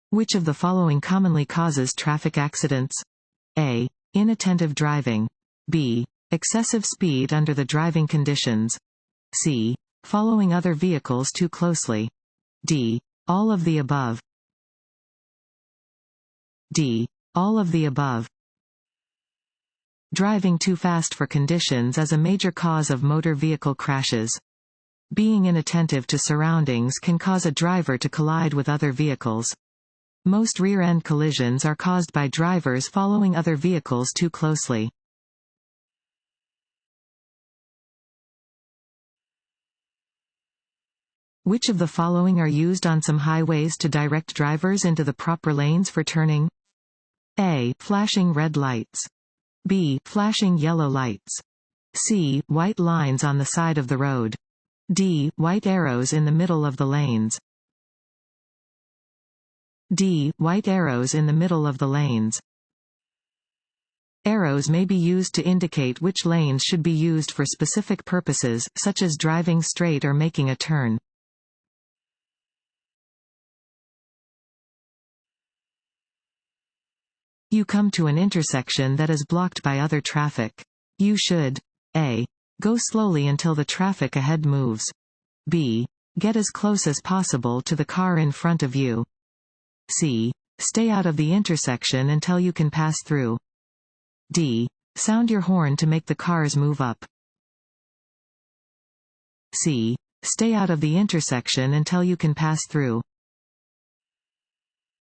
Which of the following commonly causes traffic accidents? A. Inattentive driving. B. Excessive speed under the driving conditions. C. Following other vehicles too closely. D. All of the above. D. All of the above. Driving too fast for conditions is a major cause of motor vehicle crashes. Being inattentive to surroundings can cause a driver to collide with other vehicles. Most rear-end collisions are caused by drivers following other vehicles too closely. Which of the following are used on some highways to direct drivers into the proper lanes for turning? A. Flashing red lights. B. Flashing yellow lights. C. White lines on the side of the road. D. White arrows in the middle of the lanes. D. White arrows in the middle of the lanes. Arrows may be used to indicate which lanes should be used for specific purposes, such as driving straight or making a turn. You come to an intersection that is blocked by other traffic. You should A. Go slowly until the traffic ahead moves. B. Get as close as possible to the car in front of you. C. Stay out of the intersection until you can pass through. D. Sound your horn to make the cars move up. C. Stay out of the intersection until you can pass through.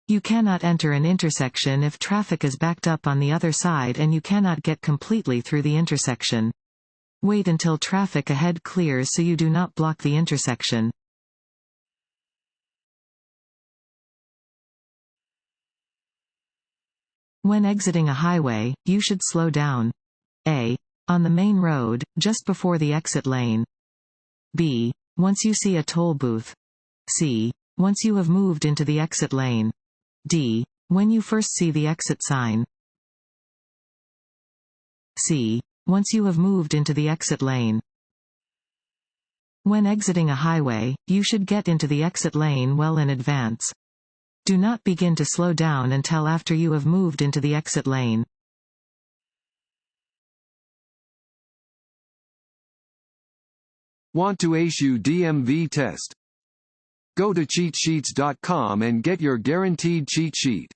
You cannot enter an intersection if traffic is backed up on the other side and you cannot get completely through the intersection. Wait until traffic ahead clears so you do not block the intersection. When exiting a highway, you should slow down. A. On the main road, just before the exit lane. B. Once you see a toll booth. C. Once you have moved into the exit lane. D. When you first see the exit sign. C. Once you have moved into the exit lane. When exiting a highway, you should get into the exit lane well in advance. Do not begin to slow down until after you have moved into the exit lane. Want to ace your DMV test? Go to cheatsheets.com and get your guaranteed cheat sheet.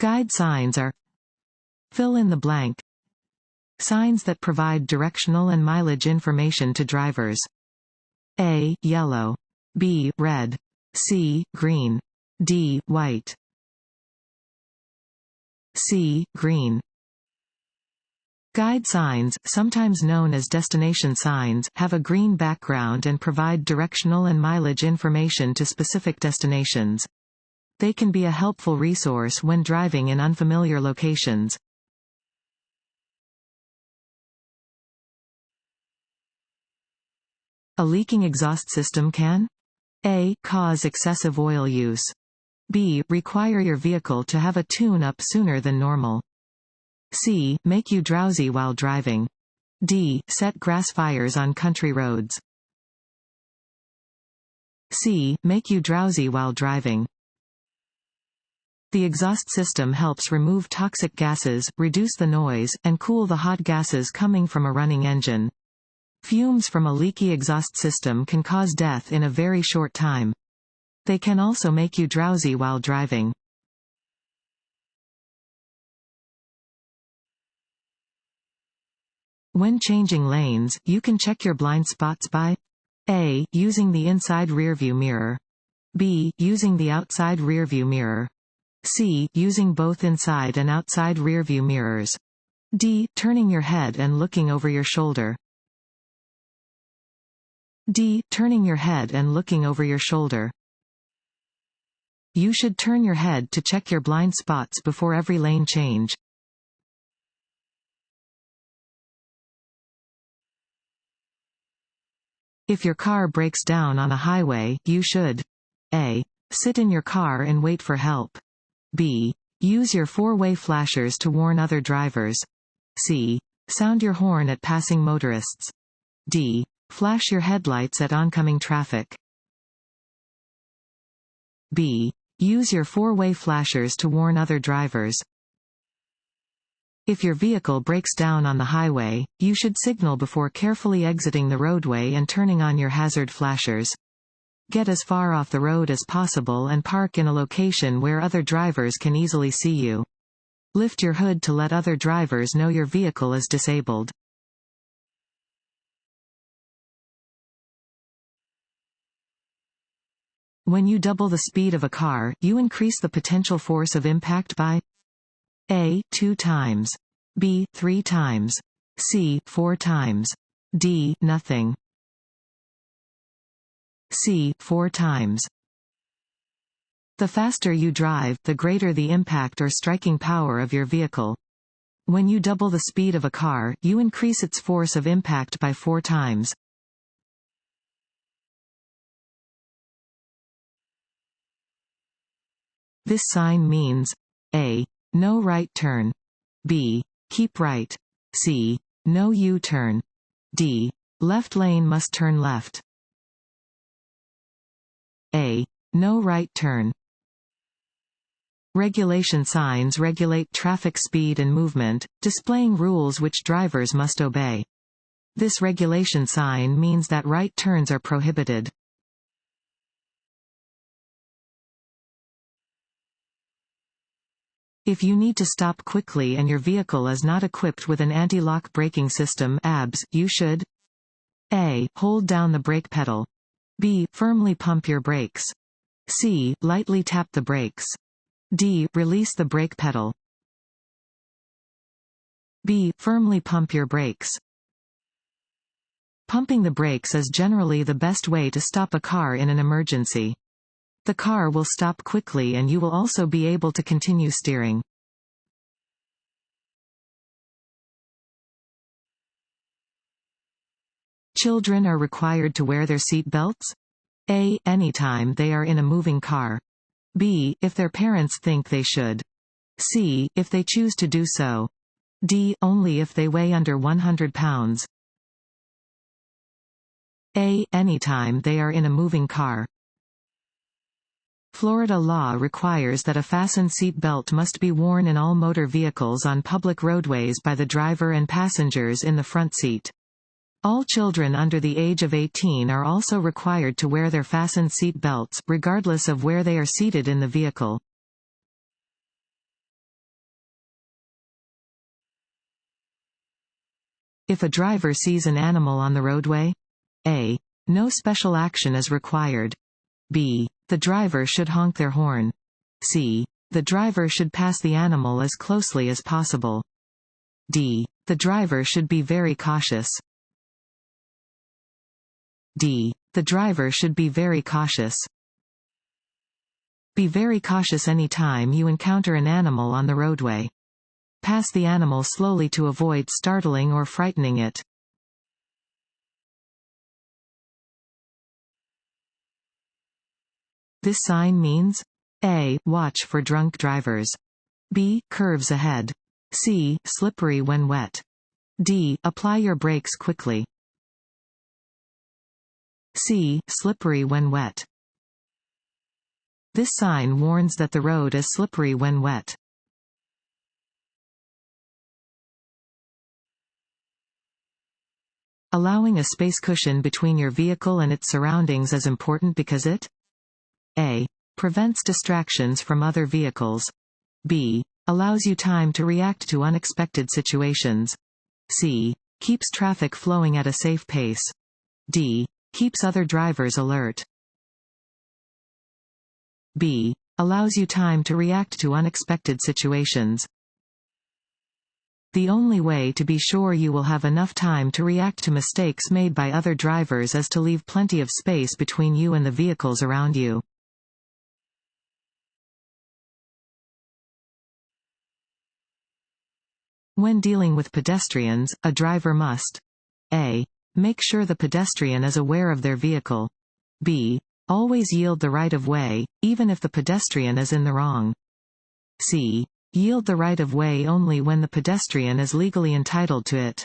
Guide signs are: fill in the blank. Signs that provide directional and mileage information to drivers. A. Yellow. B. Red. C. Green. D. White. C. Green. Guide signs, sometimes known as destination signs, have a green background and provide directional and mileage information to specific destinations. They can be a helpful resource when driving in unfamiliar locations. A leaking exhaust system can A. Cause excessive oil use. B. Require your vehicle to have a tune-up sooner than normal. C. Make you drowsy while driving. D. Set grass fires on country roads. C. Make you drowsy while driving. The exhaust system helps remove toxic gases, reduce the noise, and cool the hot gases coming from a running engine. Fumes from a leaky exhaust system can cause death in a very short time. They can also make you drowsy while driving. When changing lanes, you can check your blind spots by A. Using the inside rearview mirror. B. Using the outside rearview mirror. C. Using both inside and outside rearview mirrors. D. Turning your head and looking over your shoulder. D. Turning your head and looking over your shoulder. You should turn your head to check your blind spots before every lane change. If your car breaks down on a highway, you should A. Sit in your car and wait for help. B. Use your four-way flashers to warn other drivers. C. Sound your horn at passing motorists. D. Flash your headlights at oncoming traffic. B. Use your four-way flashers to warn other drivers. If your vehicle breaks down on the highway, you should signal before carefully exiting the roadway and turning on your hazard flashers. Get as far off the road as possible and park in a location where other drivers can easily see you. Lift your hood to let other drivers know your vehicle is disabled. When you double the speed of a car, you increase the potential force of impact by A. 2 times. B. 3 times. C. 4 times. D. Nothing. C. 4 times. The faster you drive, the greater the impact or striking power of your vehicle. When you double the speed of a car, you increase its force of impact by 4 times. This sign means A. No right turn. B. Keep right. C. No U-turn. D. Left lane must turn left. A. No right turn. Regulation signs regulate traffic speed and movement, displaying rules which drivers must obey. This regulation sign means that right turns are prohibited. If you need to stop quickly and your vehicle is not equipped with an anti-lock braking system (ABS), you should A. Hold down the brake pedal. B. Firmly pump your brakes. C. Lightly tap the brakes. D. Release the brake pedal. B. Firmly pump your brakes. Pumping the brakes is generally the best way to stop a car in an emergency. The car will stop quickly and you will also be able to continue steering. Children are required to wear their seat belts? A. Anytime they are in a moving car. B. If their parents think they should. C. If they choose to do so. D. Only if they weigh under 100 pounds. A. Anytime they are in a moving car. Florida law requires that a fastened seat belt must be worn in all motor vehicles on public roadways by the driver and passengers in the front seat. All children under the age of 18 are also required to wear their fastened seat belts, regardless of where they are seated in the vehicle. If a driver sees an animal on the roadway, A. No special action is required. B. The driver should honk their horn. C. The driver should pass the animal as closely as possible. D. The driver should be very cautious. D. The driver should be very cautious. Be very cautious any time you encounter an animal on the roadway. Pass the animal slowly to avoid startling or frightening it. This sign means A. Watch for drunk drivers. B. Curves ahead. C. Slippery when wet. D. Apply your brakes quickly. C. Slippery when wet. This sign warns that the road is slippery when wet. Allowing a space cushion between your vehicle and its surroundings is important because it A. Prevents distractions from other vehicles. B. Allows you time to react to unexpected situations. C. Keeps traffic flowing at a safe pace. D. Keeps other drivers alert. B. Allows you time to react to unexpected situations. The only way to be sure you will have enough time to react to mistakes made by other drivers is to leave plenty of space between you and the vehicles around you. When dealing with pedestrians, a driver must A. Make sure the pedestrian is aware of their vehicle. B. Always yield the right of way, even if the pedestrian is in the wrong. C. Yield the right of way only when the pedestrian is legally entitled to it.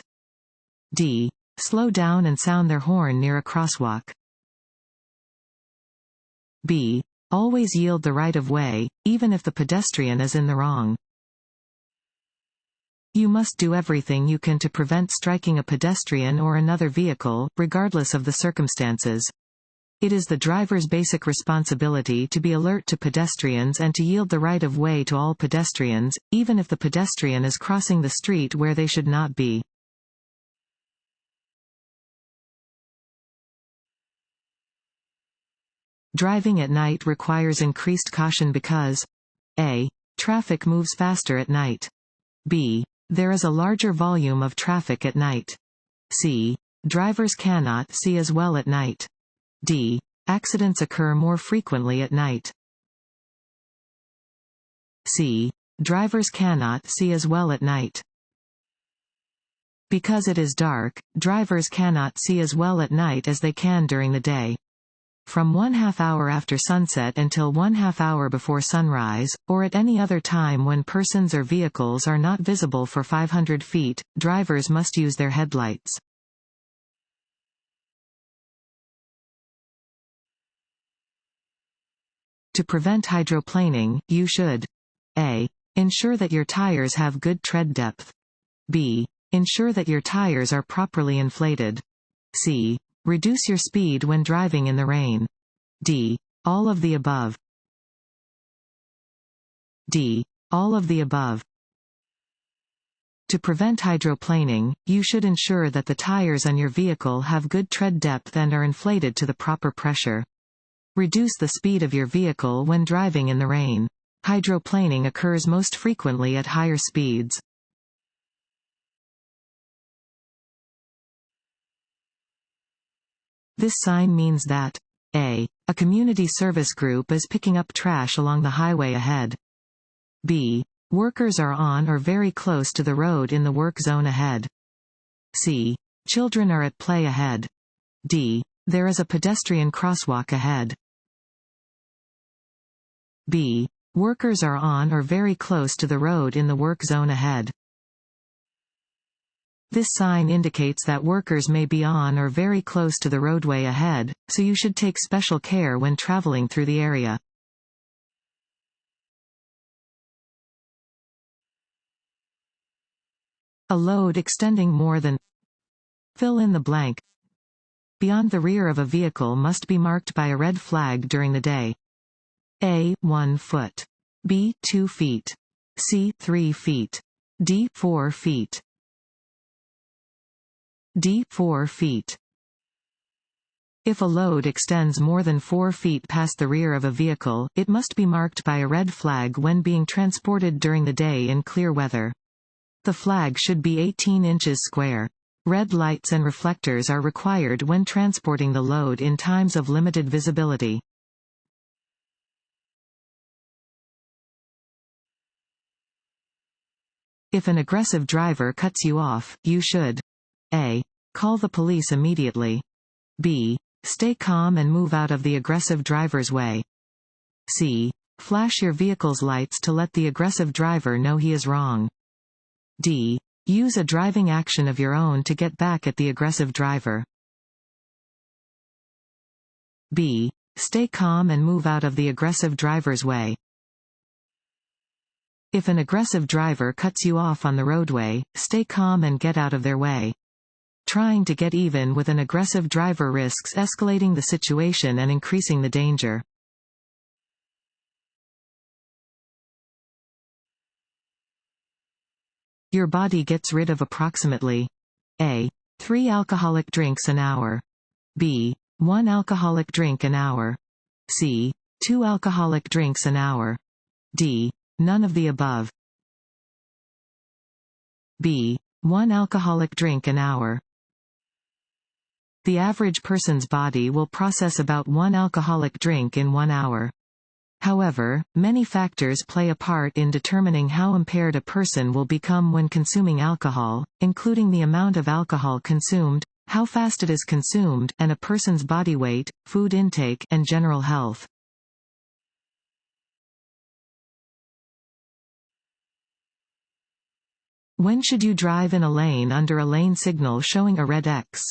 D. slow down and sound their horn near a crosswalk. B. Always yield the right of way, even if the pedestrian is in the wrong. You must do everything you can to prevent striking a pedestrian or another vehicle, regardless of the circumstances. It is the driver's basic responsibility to be alert to pedestrians and to yield the right of way to all pedestrians, even if the pedestrian is crossing the street where they should not be. Driving at night requires increased caution because A. Traffic moves faster at night. B. There is a larger volume of traffic at night. C. Drivers cannot see as well at night. D. Accidents occur more frequently at night. C. Drivers cannot see as well at night. Because it is dark, drivers cannot see as well at night as they can during the day. From 1/2 hour after sunset until 1/2 hour before sunrise, or at any other time when persons or vehicles are not visible for 500 feet, drivers must use their headlights. To prevent hydroplaning, you should A. Ensure that your tires have good tread depth. B. Ensure that your tires are properly inflated. C. Reduce your speed when driving in the rain. D. All of the above. D. All of the above. To prevent hydroplaning, you should ensure that the tires on your vehicle have good tread depth and are inflated to the proper pressure. Reduce the speed of your vehicle when driving in the rain. Hydroplaning occurs most frequently at higher speeds. This sign means that A. A community service group is picking up trash along the highway ahead. B. Workers are on or very close to the road in the work zone ahead. C. Children are at play ahead. D. There is a pedestrian crosswalk ahead. B. Workers are on or very close to the road in the work zone ahead. This sign indicates that workers may be on or very close to the roadway ahead, so you should take special care when traveling through the area. A load extending more than fill in the blank beyond the rear of a vehicle must be marked by a red flag during the day. A. 1 foot. B. 2 feet. C. 3 feet. D. 4 feet. D. 4 feet. If a load extends more than 4 feet past the rear of a vehicle, it must be marked by a red flag when being transported during the day in clear weather. The flag should be 18 inches square. Red lights and reflectors are required when transporting the load in times of limited visibility. If an aggressive driver cuts you off, you should A. Call the police immediately. B. Stay calm and move out of the aggressive driver's way. C. Flash your vehicle's lights to let the aggressive driver know he is wrong. D. Use a driving action of your own to get back at the aggressive driver. B. Stay calm and move out of the aggressive driver's way. If an aggressive driver cuts you off on the roadway, stay calm and get out of their way. Trying to get even with an aggressive driver risks escalating the situation and increasing the danger. Your body gets rid of approximately A. 3 alcoholic drinks an hour. B. 1 alcoholic drink an hour. C. 2 alcoholic drinks an hour. D. None of the above. B. 1 alcoholic drink an hour. The average person's body will process about 1 alcoholic drink in 1 hour. However, many factors play a part in determining how impaired a person will become when consuming alcohol, including the amount of alcohol consumed, how fast it is consumed, and a person's body weight, food intake, and general health. When should you drive in a lane under a lane signal showing a red X?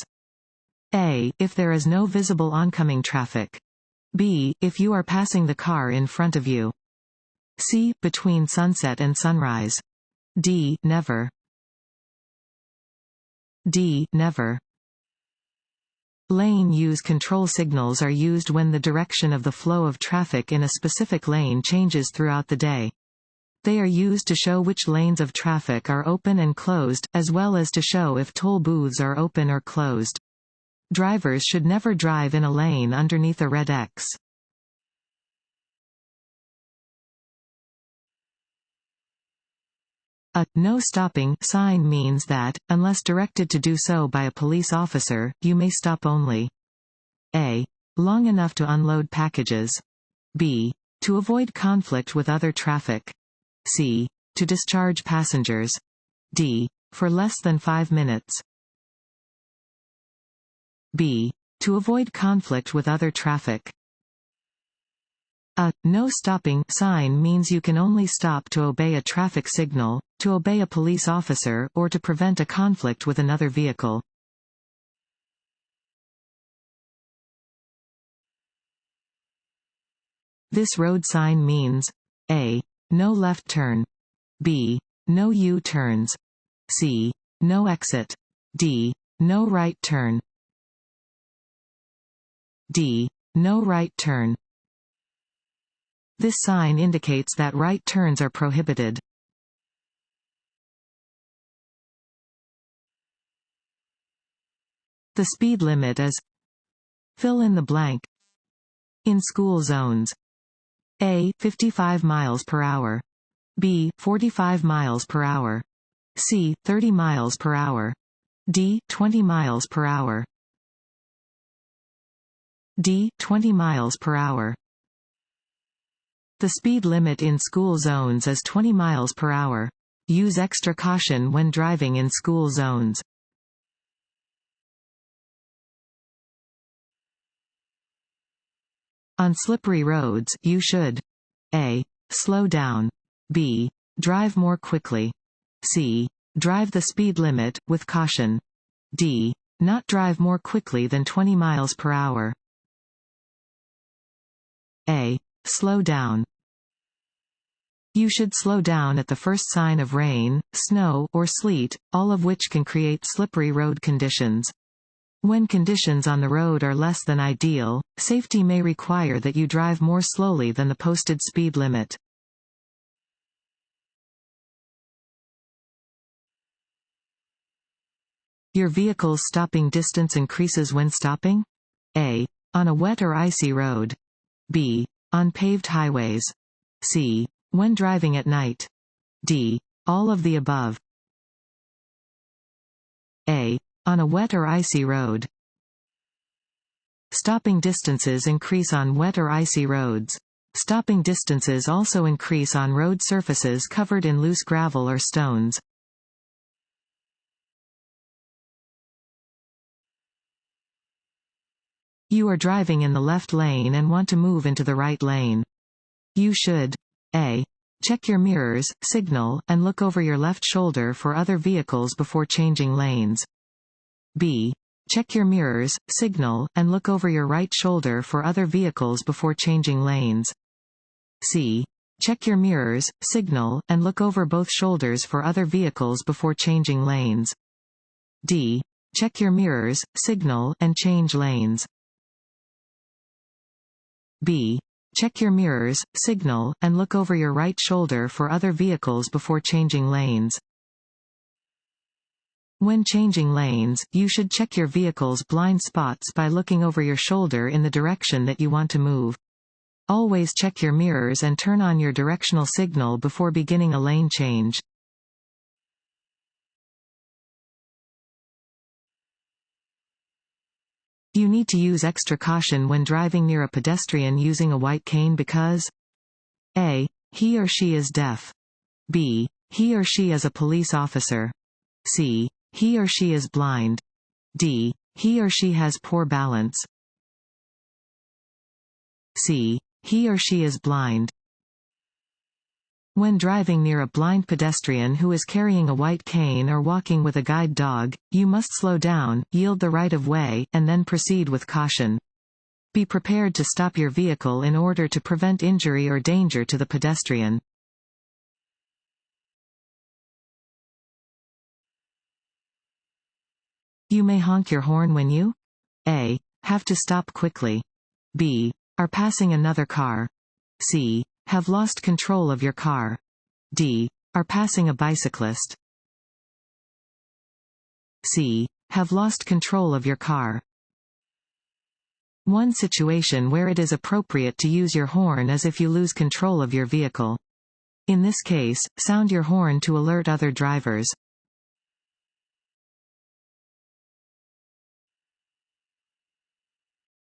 A. If there is no visible oncoming traffic. B. If you are passing the car in front of you. C. Between sunset and sunrise. D. Never. D. Never. Lane use control signals are used when the direction of the flow of traffic in a specific lane changes throughout the day. They are used to show which lanes of traffic are open and closed, as well as to show if toll booths are open or closed. Drivers should never drive in a lane underneath a red X. A no stopping sign means that, unless directed to do so by a police officer, you may stop only. A. Long enough to unload packages. B. To avoid conflict with other traffic. C. To discharge passengers. D. For less than 5 minutes. B. To avoid conflict with other traffic. A no stopping sign means you can only stop to obey a traffic signal, to obey a police officer, or to prevent a conflict with another vehicle. This road sign means A. No left turn. B. No U-turns. C. No exit. D. No right turn. D. No right turn. This sign indicates that right turns are prohibited. The speed limit is fill in the blank in school zones. A. 55 miles per hour. B. 45 miles per hour. C. 30 miles per hour. D. 20 miles per hour. D. 20 miles per hour. The speed limit in school zones is 20 miles per hour. Use extra caution when driving in school zones. On slippery roads, you should A. Slow down. B. Drive more quickly. C. Drive the speed limit, with caution. D. Not drive more quickly than 20 miles per hour. A. Slow down. You should slow down at the first sign of rain, snow, or sleet, all of which can create slippery road conditions. When conditions on the road are less than ideal, safety may require that you drive more slowly than the posted speed limit. Your vehicle's stopping distance increases when stopping? A. On a wet or icy road. B. On paved highways. C. When driving at night. D. All of the above. A. On a wet or icy road. Stopping distances increase on wet or icy roads. Stopping distances also increase on road surfaces covered in loose gravel or stones. You are driving in the left lane and want to move into the right lane. You should A. Check your mirrors, signal, and look over your left shoulder for other vehicles before changing lanes. B. Check your mirrors, signal, and look over your right shoulder for other vehicles before changing lanes. C. Check your mirrors, signal, and look over both shoulders for other vehicles before changing lanes. D. Check your mirrors, signal, and change lanes. B. Check your mirrors, signal, and look over your right shoulder for other vehicles before changing lanes. When changing lanes, you should check your vehicle's blind spots by looking over your shoulder in the direction that you want to move. Always check your mirrors and turn on your directional signal before beginning a lane change. You need to use extra caution when driving near a pedestrian using a white cane because A. He or she is deaf. B. He or she is a police officer. C. He or she is blind. D. He or she has poor balance. C. He or she is blind. When driving near a blind pedestrian who is carrying a white cane or walking with a guide dog, you must slow down, yield the right of way, and then proceed with caution. Be prepared to stop your vehicle in order to prevent injury or danger to the pedestrian. You may honk your horn when you A. Have to stop quickly. B. Are passing another car. C. Have lost control of your car. D. Are passing a bicyclist. C. Have lost control of your car. One situation where it is appropriate to use your horn is if you lose control of your vehicle. In this case, sound your horn to alert other drivers.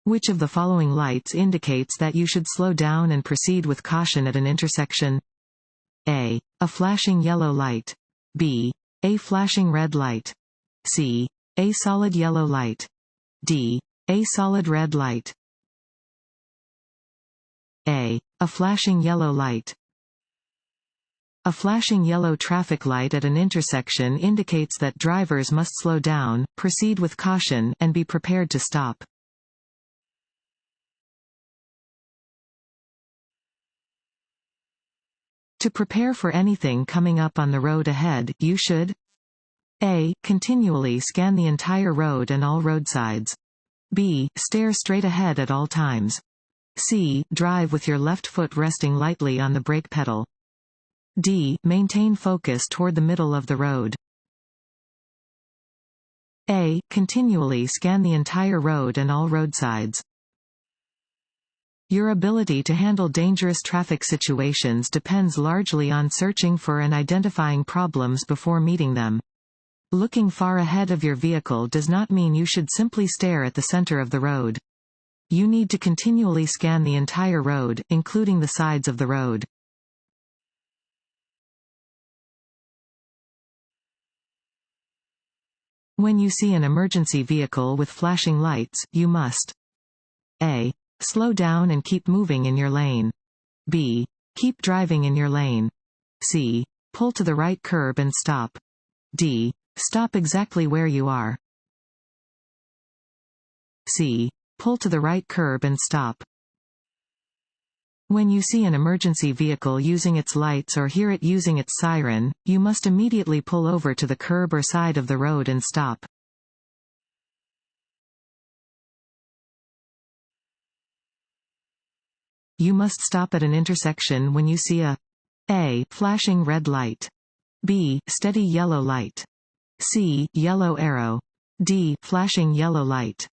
Which of the following lights indicates that you should slow down and proceed with caution at an intersection? A. A flashing yellow light. B. A flashing red light. C. A solid yellow light. D. A solid red light. A. A flashing yellow light. A flashing yellow traffic light at an intersection indicates that drivers must slow down, proceed with caution, and be prepared to stop. To prepare for anything coming up on the road ahead, you should A. Continually scan the entire road and all roadsides. B. Stare straight ahead at all times. C. Drive with your left foot resting lightly on the brake pedal. D. Maintain focus toward the middle of the road. A. Continually scan the entire road and all roadsides. Your ability to handle dangerous traffic situations depends largely on searching for and identifying problems before meeting them. Looking far ahead of your vehicle does not mean you should simply stare at the center of the road. You need to continually scan the entire road, including the sides of the road. When you see an emergency vehicle with flashing lights, you must A. Slow down and keep moving in your lane. B. Keep driving in your lane. C. Pull to the right curb and stop. D. Stop exactly where you are. C. Pull to the right curb and stop. When you see an emergency vehicle using its lights or hear it using its siren, you must immediately pull over to the curb or side of the road and stop. You must stop at an intersection when you see A. Flashing red light. B. Steady yellow light. C. Yellow arrow. D. Flashing yellow light.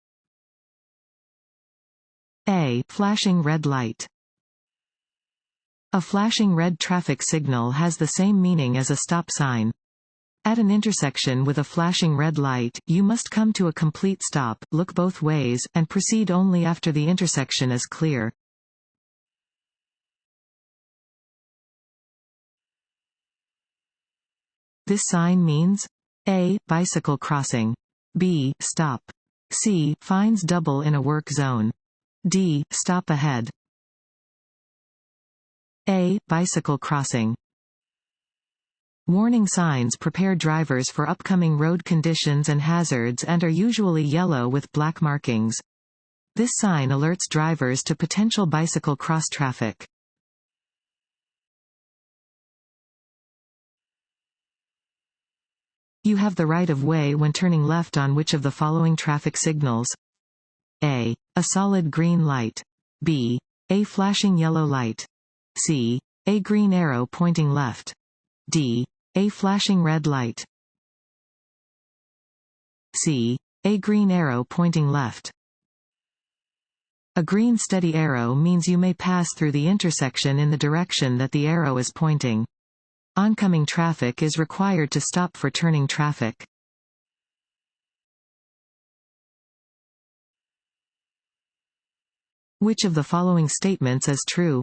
A. Flashing red light. A flashing red traffic signal has the same meaning as a stop sign. At an intersection with a flashing red light, you must come to a complete stop, look both ways, and proceed only after the intersection is clear. This sign means A. Bicycle crossing. B. Stop. C. Fines double in a work zone. D. Stop ahead. A. Bicycle crossing. Warning signs prepare drivers for upcoming road conditions and hazards and are usually yellow with black markings. This sign alerts drivers to potential bicycle cross traffic. You have the right of way when turning left on which of the following traffic signals? A. A solid green light. B. A flashing yellow light. C. A green arrow pointing left. D. A flashing red light. C. A green arrow pointing left. A green steady arrow means you may pass through the intersection in the direction that the arrow is pointing. Oncoming traffic is required to stop for turning traffic. Which of the following statements is true?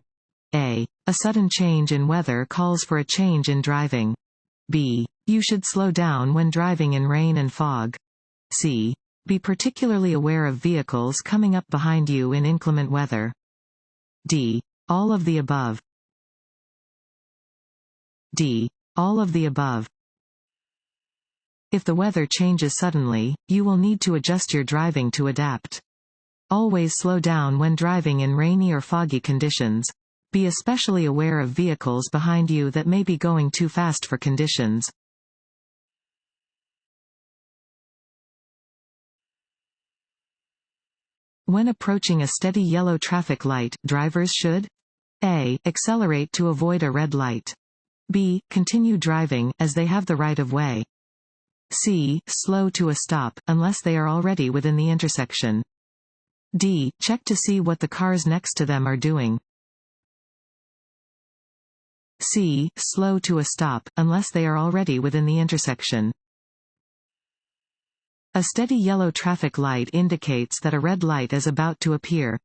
A. A sudden change in weather calls for a change in driving. B. You should slow down when driving in rain and fog. C. Be particularly aware of vehicles coming up behind you in inclement weather. D. All of the above. D. All of the above. If the weather changes suddenly, you will need to adjust your driving to adapt. Always slow down when driving in rainy or foggy conditions. Be especially aware of vehicles behind you that may be going too fast for conditions. When approaching a steady yellow traffic light, drivers should A. Accelerate to avoid a red light. B. Continue driving, as they have the right of way. C. Slow to a stop, unless they are already within the intersection. D. Check to see what the cars next to them are doing. C. Slow to a stop, unless they are already within the intersection. A steady yellow traffic light indicates that a red light is about to appear.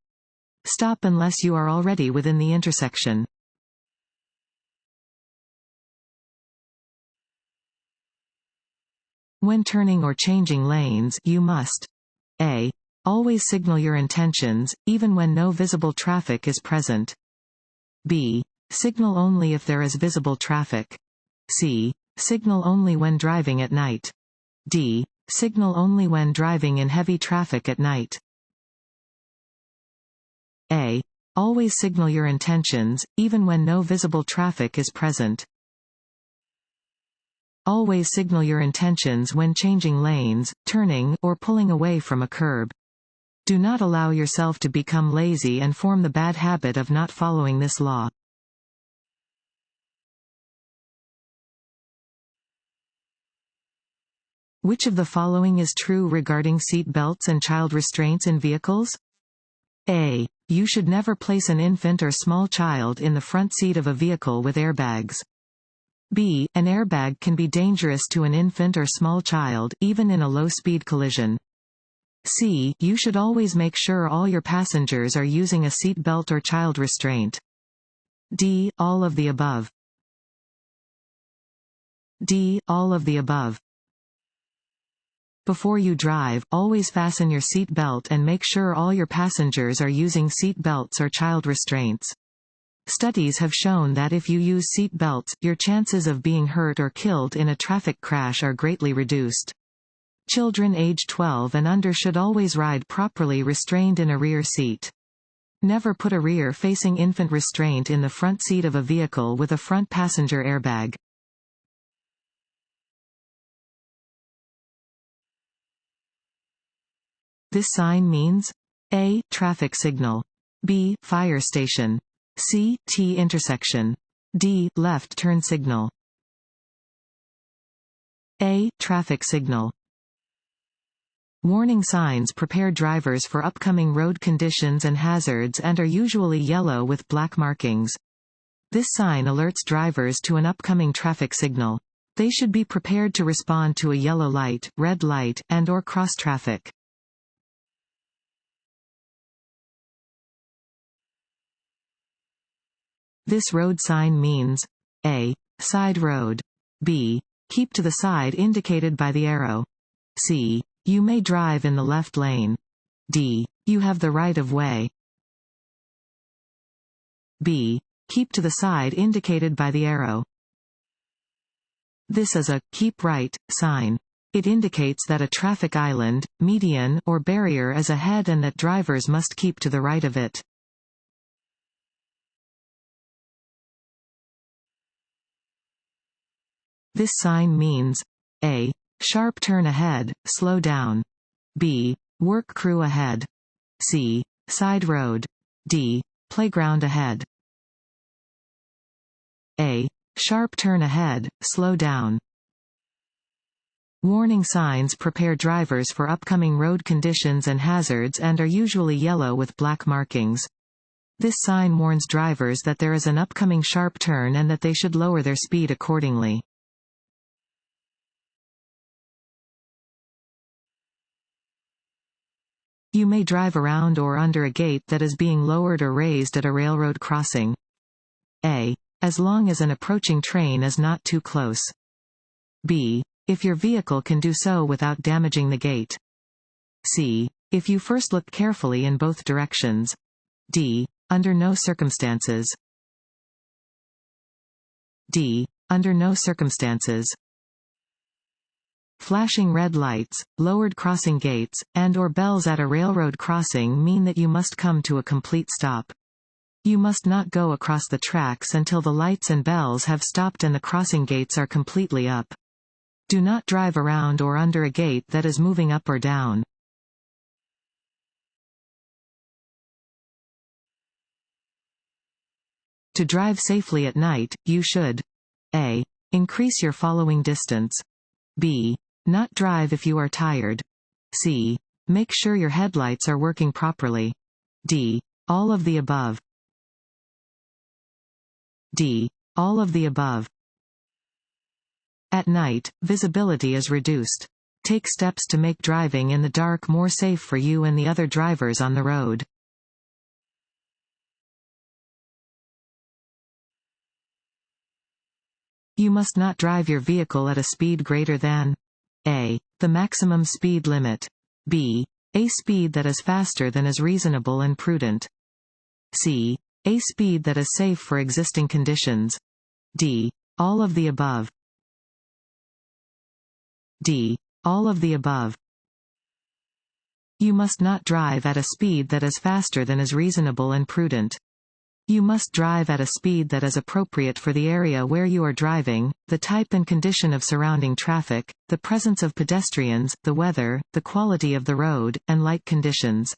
Stop unless you are already within the intersection. When turning or changing lanes, you must A. Always signal your intentions, even when no visible traffic is present. B. Signal only if there is visible traffic. C. Signal only when driving at night. D. Signal only when driving in heavy traffic at night. A. Always signal your intentions, even when no visible traffic is present. Always signal your intentions when changing lanes, turning, or pulling away from a curb. Do not allow yourself to become lazy and form the bad habit of not following this law. Which of the following is true regarding seat belts and child restraints in vehicles? A. You should never place an infant or small child in the front seat of a vehicle with airbags. B. An airbag can be dangerous to an infant or small child, even in a low-speed collision. C. You should always make sure all your passengers are using a seat belt or child restraint. D. All of the above. D. All of the above. Before you drive, always fasten your seat belt and make sure all your passengers are using seat belts or child restraints. Studies have shown that if you use seat belts, your chances of being hurt or killed in a traffic crash are greatly reduced. Children age 12 and under should always ride properly restrained in a rear seat. Never put a rear-facing infant restraint in the front seat of a vehicle with a front passenger airbag. This sign means A. Traffic signal. B. Fire station. C. T intersection. D. Left turn signal. A. Traffic signal. Warning signs prepare drivers for upcoming road conditions and hazards and are usually yellow with black markings. This sign alerts drivers to an upcoming traffic signal. They should be prepared to respond to a yellow light, red light, and/or cross traffic. This road sign means A. Side road. B. Keep to the side indicated by the arrow. C. You may drive in the left lane. D. You have the right of way. B. Keep to the side indicated by the arrow. This is a keep right sign. It indicates that a traffic island, median, or barrier is ahead and that drivers must keep to the right of it. This sign means A. Sharp turn ahead, slow down. B. Work crew ahead. C. Side road. D. Playground ahead. A. Sharp turn ahead, slow down. Warning signs prepare drivers for upcoming road conditions and hazards and are usually yellow with black markings. This sign warns drivers that there is an upcoming sharp turn and that they should lower their speed accordingly. You may drive around or under a gate that is being lowered or raised at a railroad crossing. A. As long as an approaching train is not too close. B. If your vehicle can do so without damaging the gate. C. If you first look carefully in both directions. D. Under no circumstances. D. under no circumstances. Flashing red lights, lowered crossing gates, and/or bells at a railroad crossing mean that you must come to a complete stop. You must not go across the tracks until the lights and bells have stopped and the crossing gates are completely up. Do not drive around or under a gate that is moving up or down. To drive safely at night, you should a. Increase your following distance. b. Not drive if you are tired. c. Make sure your headlights are working properly. d. All of the above. d. All of the above. At night, visibility is reduced. Take steps to make driving in the dark more safe for you and the other drivers on the road. You must not drive your vehicle at a speed greater than a. The maximum speed limit. b. A speed that is faster than is reasonable and prudent. c. A speed that is safe for existing conditions. d. All of the above. d. All of the above. You must not drive at a speed that is faster than is reasonable and prudent. You must drive at a speed that is appropriate for the area where you are driving, the type and condition of surrounding traffic, the presence of pedestrians, the weather, the quality of the road, and light conditions.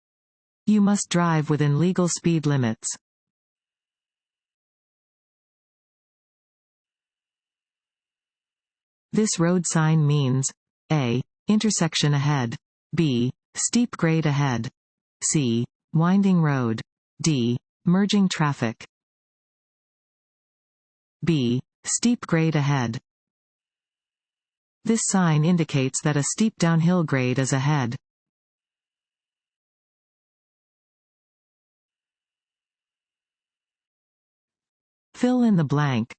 You must drive within legal speed limits. This road sign means a. Intersection ahead. b. Steep grade ahead. c. Winding road. d. Merging traffic. b. Steep grade ahead. This sign indicates that a steep downhill grade is ahead. Fill in the blank.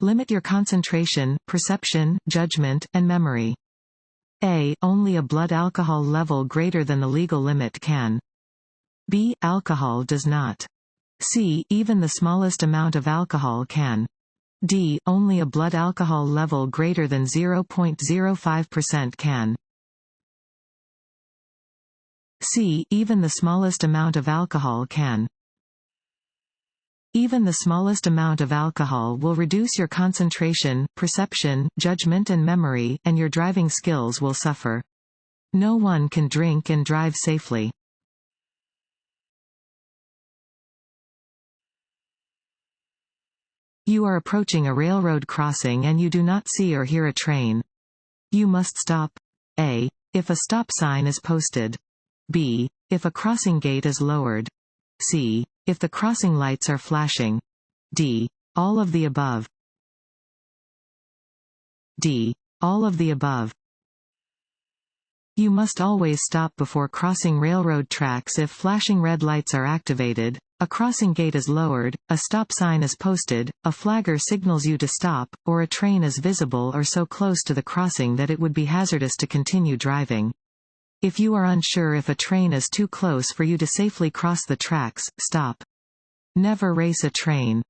Limit your concentration, perception, judgment, and memory. A. Only a blood alcohol level greater than the legal limit can. B. Alcohol does not. C. Even the smallest amount of alcohol can. D. Only a blood alcohol level greater than 0.05% can. C. Even the smallest amount of alcohol can. Even the smallest amount of alcohol will reduce your concentration, perception, judgment and memory, and your driving skills will suffer. No one can drink and drive safely. You are approaching a railroad crossing and you do not see or hear a train. You must stop. A. If a stop sign is posted. B. If a crossing gate is lowered. C. If the crossing lights are flashing. D. All of the above. D. All of the above. You must always stop before crossing railroad tracks if flashing red lights are activated, a crossing gate is lowered, a stop sign is posted, a flagger signals you to stop, or a train is visible or so close to the crossing that it would be hazardous to continue driving. If you are unsure if a train is too close for you to safely cross the tracks, stop. Never race a train.